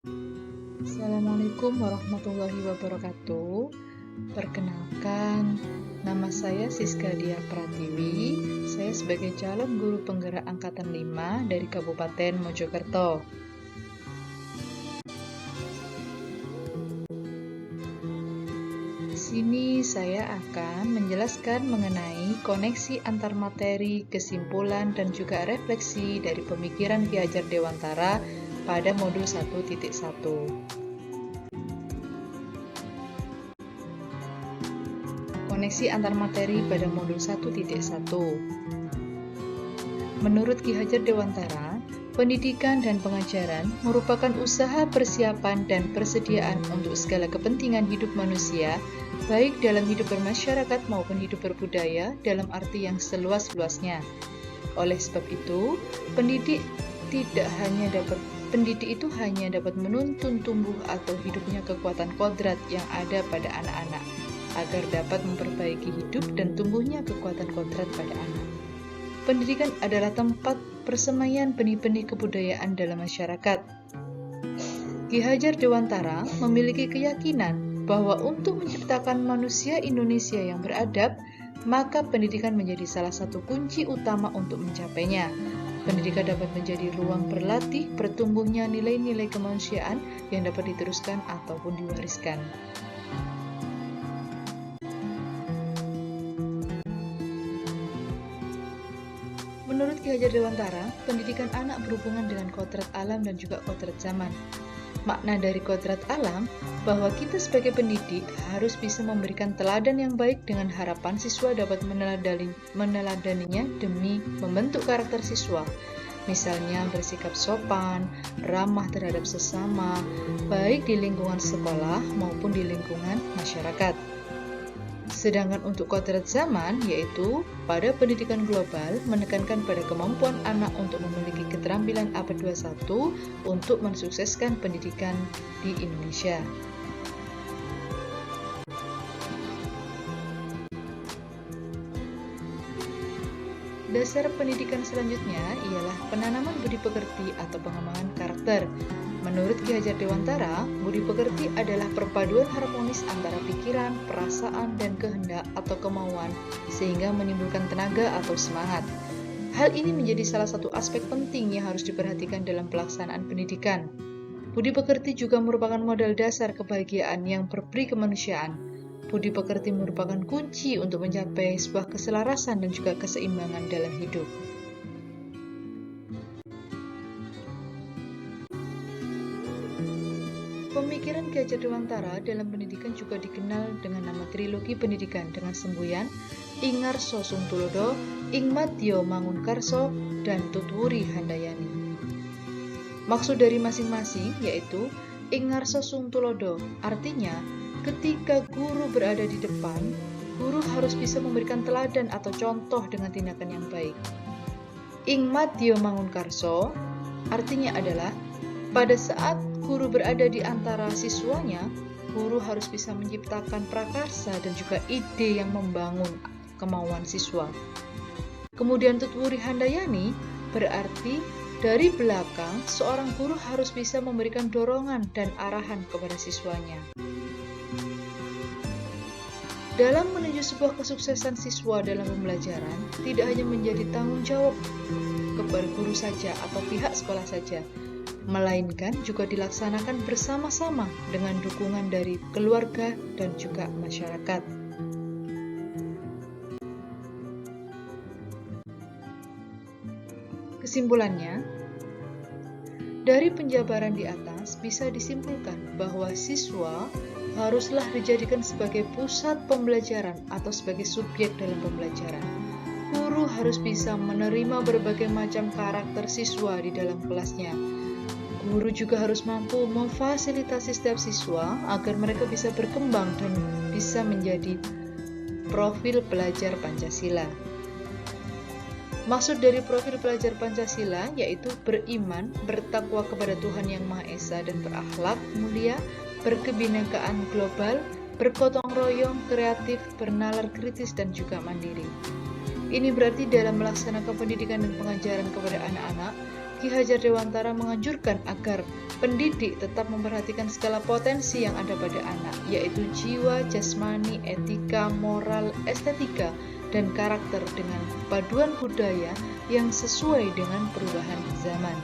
Assalamualaikum warahmatullahi wabarakatuh. Perkenalkan, nama saya Siska Dia Pratiwi. Saya sebagai calon guru penggerak angkatan 5 dari Kabupaten Mojokerto. Di sini saya akan menjelaskan mengenai koneksi antar materi, kesimpulan, dan juga refleksi dari pemikiran Ki Hajar Dewantara pada modul 1.1. Koneksi antar materi pada modul 1.1. Menurut Ki Hajar Dewantara, pendidikan dan pengajaran merupakan usaha persiapan dan persediaan untuk segala kepentingan hidup manusia, baik dalam hidup bermasyarakat maupun hidup berbudaya dalam arti yang seluas-luasnya. Oleh sebab itu, pendidik itu hanya dapat menuntun tumbuh atau hidupnya kekuatan kodrat yang ada pada anak-anak, agar dapat memperbaiki hidup dan tumbuhnya kekuatan kodrat pada anak. Pendidikan adalah tempat persemaian benih-benih kebudayaan dalam masyarakat. Ki Hajar Dewantara memiliki keyakinan bahwa untuk menciptakan manusia Indonesia yang beradab, maka pendidikan menjadi salah satu kunci utama untuk mencapainya. Pendidikan dapat menjadi ruang berlatih bertumbuhnya nilai-nilai kemanusiaan yang dapat diteruskan ataupun diwariskan. Menurut Ki Hajar Dewantara, pendidikan anak berhubungan dengan kodrat alam dan juga kodrat zaman. Makna dari kodrat alam bahwa kita sebagai pendidik harus bisa memberikan teladan yang baik dengan harapan siswa dapat meneladaninya demi membentuk karakter siswa. Misalnya bersikap sopan, ramah terhadap sesama, baik di lingkungan sekolah maupun di lingkungan masyarakat. Sedangkan untuk kodrat zaman, yaitu pada pendidikan global, menekankan pada kemampuan anak untuk memiliki keterampilan abad 21 untuk mensukseskan pendidikan di Indonesia. Dasar pendidikan selanjutnya ialah penanaman budi pekerti atau pengembangan karakter. Menurut Ki Hajar Dewantara, budi pekerti adalah perpaduan harmonis antara pikiran, perasaan, dan kehendak atau kemauan, sehingga menimbulkan tenaga atau semangat. Hal ini menjadi salah satu aspek penting yang harus diperhatikan dalam pelaksanaan pendidikan. Budi pekerti juga merupakan modal dasar kebahagiaan yang berperi kemanusiaan. Budi pekerti merupakan kunci untuk mencapai sebuah keselarasan dan juga keseimbangan dalam hidup. Pemikiran Ki Hajar Dewantara dalam pendidikan juga dikenal dengan nama trilogi pendidikan dengan semboyan Ingarso Sungtulodo, Ingmadyo Mangunkarso, dan Tutwuri Handayani. Maksud dari masing-masing yaitu Ingarso Sungtulodo, artinya ketika guru berada di depan, guru harus bisa memberikan teladan atau contoh dengan tindakan yang baik. Ingmadyo Mangunkarso, artinya adalah pada saat guru berada di antara siswanya, guru harus bisa menciptakan prakarsa dan juga ide yang membangun kemauan siswa. Kemudian Tutwuri Handayani berarti dari belakang seorang guru harus bisa memberikan dorongan dan arahan kepada siswanya. Dalam menuju sebuah kesuksesan siswa dalam pembelajaran, tidak hanya menjadi tanggung jawab kepada guru saja atau pihak sekolah saja, melainkan juga dilaksanakan bersama-sama dengan dukungan dari keluarga dan juga masyarakat. Kesimpulannya, dari penjabaran di atas bisa disimpulkan bahwa siswa haruslah dijadikan sebagai pusat pembelajaran atau sebagai subjek dalam pembelajaran. Guru harus bisa menerima berbagai macam karakter siswa di dalam kelasnya. Guru juga harus mampu memfasilitasi setiap siswa agar mereka bisa berkembang dan bisa menjadi profil pelajar Pancasila. Maksud dari profil pelajar Pancasila yaitu beriman, bertakwa kepada Tuhan Yang Maha Esa dan berakhlak mulia, berkebinekaan global, bergotong royong, kreatif, bernalar kritis, dan juga mandiri. Ini berarti dalam melaksanakan pendidikan dan pengajaran kepada anak-anak, Ki Ki Hajar Dewantara menganjurkan agar pendidik tetap memperhatikan segala potensi yang ada pada anak, yaitu jiwa, jasmani, etika, moral, estetika, dan karakter dengan paduan budaya yang sesuai dengan perubahan zaman.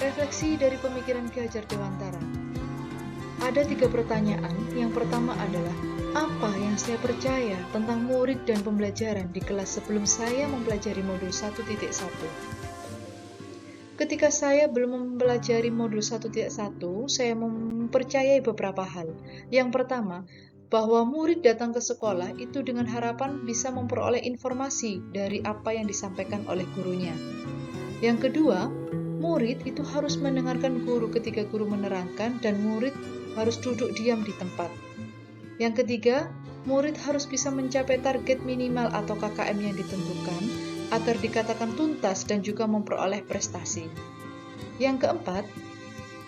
Refleksi dari pemikiran Ki Hajar Dewantara. Ada 3 pertanyaan. Yang pertama adalah, apa yang saya percaya tentang murid dan pembelajaran di kelas sebelum saya mempelajari modul 1.1? Ketika saya belum mempelajari modul 1.1, saya mempercayai beberapa hal. Yang pertama, bahwa murid datang ke sekolah itu dengan harapan bisa memperoleh informasi dari apa yang disampaikan oleh gurunya. Yang kedua, murid itu harus mendengarkan guru ketika guru menerangkan, dan murid harus duduk diam di tempat. Yang ketiga, murid harus bisa mencapai target minimal atau KKM yang ditentukan agar dikatakan tuntas dan juga memperoleh prestasi. Yang keempat,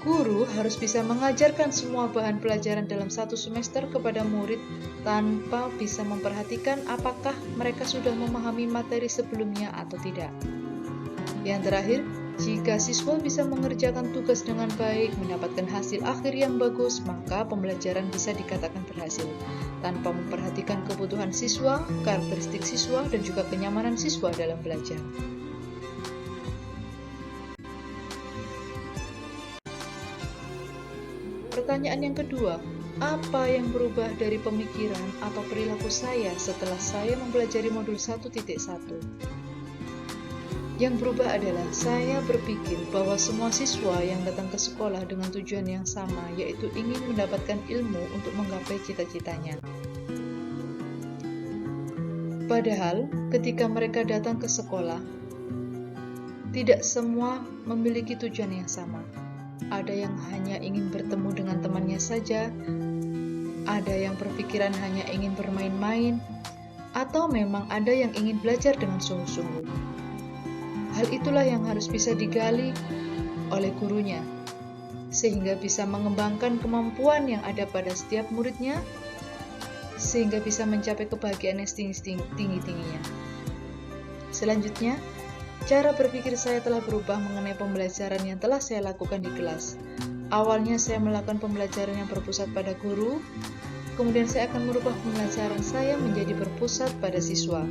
guru harus bisa mengajarkan semua bahan pelajaran dalam 1 semester kepada murid tanpa bisa memperhatikan apakah mereka sudah memahami materi sebelumnya atau tidak. Yang terakhir, jika siswa bisa mengerjakan tugas dengan baik, mendapatkan hasil akhir yang bagus, maka pembelajaran bisa dikatakan berhasil, tanpa memperhatikan kebutuhan siswa, karakteristik siswa, dan juga kenyamanan siswa dalam belajar. Pertanyaan yang kedua, apa yang berubah dari pemikiran atau perilaku saya setelah saya mempelajari modul 1.1? Yang berubah adalah saya berpikir bahwa semua siswa yang datang ke sekolah dengan tujuan yang sama, yaitu ingin mendapatkan ilmu untuk menggapai cita-citanya. Padahal, ketika mereka datang ke sekolah, tidak semua memiliki tujuan yang sama. Ada yang hanya ingin bertemu dengan temannya saja, ada yang berpikiran hanya ingin bermain-main, atau memang ada yang ingin belajar dengan sungguh-sungguh. Hal itulah yang harus bisa digali oleh gurunya, sehingga bisa mengembangkan kemampuan yang ada pada setiap muridnya, sehingga bisa mencapai kebahagiaan yang tinggi-tingginya. Selanjutnya, cara berpikir saya telah berubah mengenai pembelajaran yang telah saya lakukan di kelas. Awalnya saya melakukan pembelajaran yang berpusat pada guru, kemudian saya akan merubah pembelajaran saya menjadi berpusat pada siswa,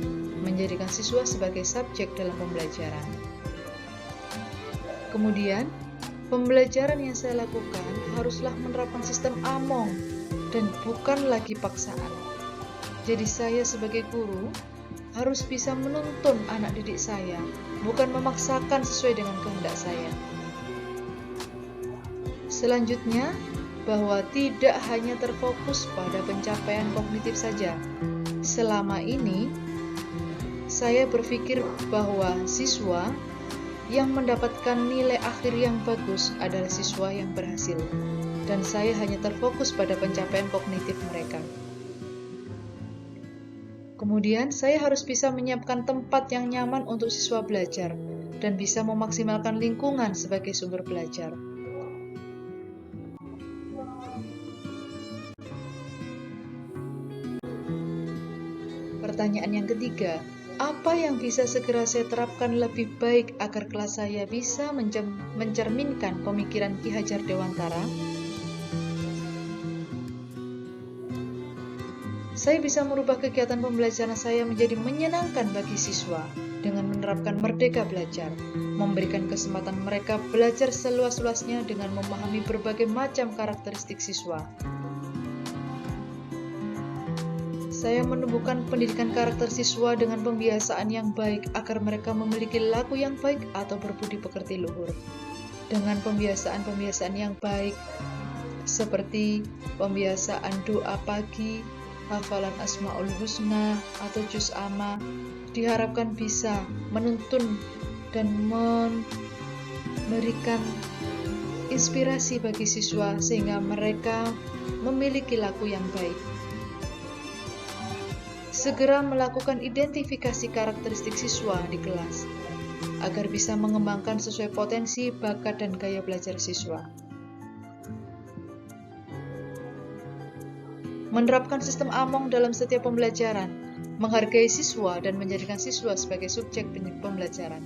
menjadikan siswa sebagai subjek dalam pembelajaran. Kemudian, pembelajaran yang saya lakukan haruslah menerapkan sistem AMONG dan bukan lagi paksaan. Jadi saya sebagai guru harus bisa menuntun anak didik saya, bukan memaksakan sesuai dengan kehendak saya. Selanjutnya, bahwa tidak hanya terfokus pada pencapaian kognitif saja. Selama ini, saya berpikir bahwa siswa yang mendapatkan nilai akhir yang bagus adalah siswa yang berhasil, dan saya hanya terfokus pada pencapaian kognitif mereka. Kemudian, saya harus bisa menyiapkan tempat yang nyaman untuk siswa belajar, dan bisa memaksimalkan lingkungan sebagai sumber belajar. Pertanyaan yang ketiga, apa yang bisa segera saya terapkan lebih baik agar kelas saya bisa mencerminkan pemikiran Ki Hajar Dewantara? Saya bisa merubah kegiatan pembelajaran saya menjadi menyenangkan bagi siswa dengan menerapkan merdeka belajar, memberikan kesempatan mereka belajar seluas-luasnya dengan memahami berbagai macam karakteristik siswa. Saya menumbuhkan pendidikan karakter siswa dengan pembiasaan yang baik agar mereka memiliki laku yang baik atau berbudi pekerti luhur. Dengan pembiasaan-pembiasaan yang baik, seperti pembiasaan doa pagi, hafalan Asmaul Husna atau Juz Amma, diharapkan bisa menuntun dan memberikan inspirasi bagi siswa sehingga mereka memiliki laku yang baik. Segera melakukan identifikasi karakteristik siswa di kelas agar bisa mengembangkan sesuai potensi, bakat, dan gaya belajar siswa. Menerapkan sistem AMONG dalam setiap pembelajaran menghargai siswa dan menjadikan siswa sebagai subjek pembelajaran.